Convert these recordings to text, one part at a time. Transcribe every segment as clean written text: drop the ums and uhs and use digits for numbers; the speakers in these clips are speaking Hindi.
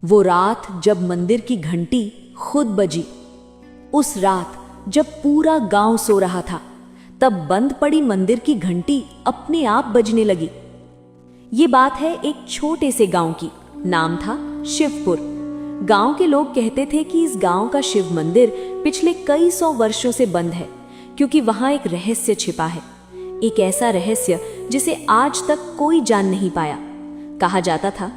वो रात जब मंदिर की घंटी खुद बजी, उस रात जब पूरा गांव सो रहा था, तब बंद पड़ी मंदिर की घंटी अपने आप बजने लगी। ये बात है एक छोटे से गांव की। नाम था शिवपुर। गांव के लोग कहते थे कि इस गांव का शिव मंदिर पिछले कई 100 वर्षों से बंद है, क्योंकि वहां एक रहस्य छिपा है। एक ऐसा रहस्य जिसे आज तक कोई जान नहीं पाया। कहा जाता था,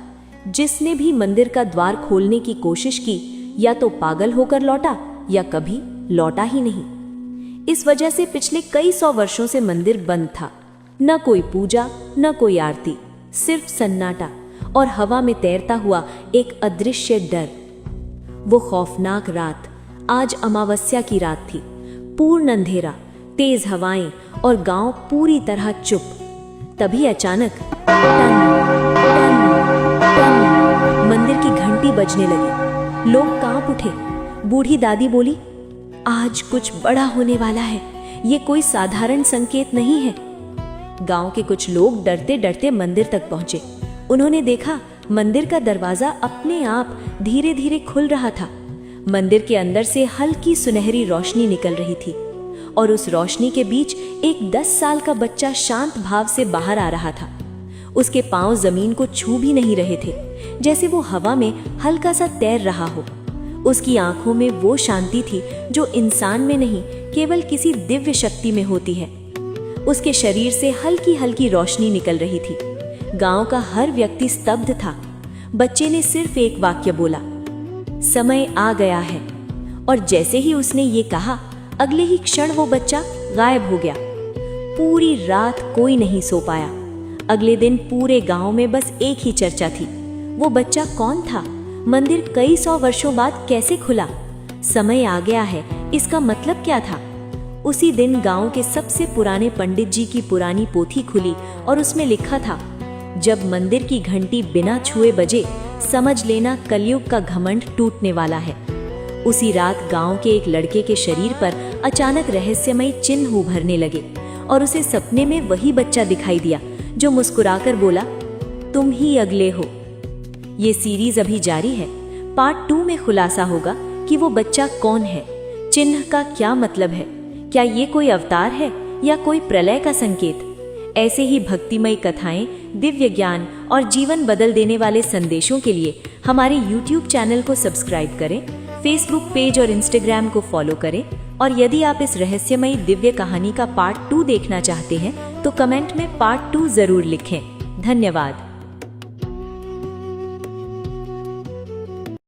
जिसने भी मंदिर का द्वार खोलने की कोशिश की, या तो पागल होकर लौटा या कभी लौटा ही नहीं। इस वजह से पिछले कई 100 वर्षों से मंदिर बंद था। न कोई पूजा, न कोई आरती, सिर्फ सन्नाटा और हवा में तैरता हुआ एक अदृश्य डर। वो खौफनाक रात आज अमावस्या की रात थी। पूर्ण अंधेरा, तेज हवाएं और गांव पूरी तरह चुप। तभी अचानक टन टन टन मंदिर की घंटी बजने लगी। लोग कांप उठे। बूढ़ी दादी बोली, आज कुछ बड़ा होने वाला है, ये कोई साधारण संकेत नहीं है। गांव के कुछ लोग डरते डरते मंदिर तक पहुंचे। उन्होंने देखा मंदिर का दरवाजा अपने आप धीरे धीरे खुल रहा था। मंदिर के अंदर से हल्की सुनहरी रोशनी निकल रही थी और उस रोशनी के बीच एक 10 साल का बच्चा शांत भाव से बाहर आ रहा था। उसके पांव जमीन को छू भी नहीं रहे थे, जैसे वो हवा में हल्का सा तैर रहा हो। उसकी आंखों में वो शांति थी जो इंसान में नहीं, केवल किसी दिव्य शक्ति में होती है। उसके शरीर से हल्की हल्की रोशनी निकल रही थी। गांव का हर व्यक्ति स्तब्ध था। बच्चे ने सिर्फ एक वाक्य बोला, समय आ गया है। और जैसे ही उसने ये कहा, अगले ही क्षण वो बच्चा गायब हो गया। पूरी रात कोई नहीं सो पाया। अगले दिन पूरे गांव में बस एक ही चर्चा थी, वो बच्चा कौन था? मंदिर कई 100 वर्षों बाद कैसे खुला? समय आ गया है, इसका मतलब क्या था? उसी दिन गांव के सबसे पुराने पंडित जी की पुरानी पोथी खुली और उसमें लिखा था, जब मंदिर की घंटी बिना छुए बजे, समझ लेना कलयुग का घमंड टूटने वाला है। उसी रात गांव के एक लड़के के शरीर पर अचानक रहस्यमय चिन्ह उभरने लगे और उसे सपने में वही बच्चा दिखाई दिया जो मुस्कुराकर बोला, तुम ही अगले हो। ये सीरीज अभी जारी है। पार्ट 2 में खुलासा होगा कि वो बच्चा कौन है, चिन्ह का क्या मतलब है, क्या ये कोई अवतार है या कोई प्रलय का संकेत। ऐसे ही भक्तिमय कथाएं, दिव्य ज्ञान और जीवन बदल देने वाले संदेशों के लिए हमारे YouTube चैनल को सब्सक्राइब करें, Facebook पेज और Instagram को फॉलो करें। और यदि आप इस रहस्यमयी दिव्य कहानी का पार्ट 2 देखना चाहते हैं तो कमेंट में पार्ट 2 जरूर लिखें। धन्यवाद।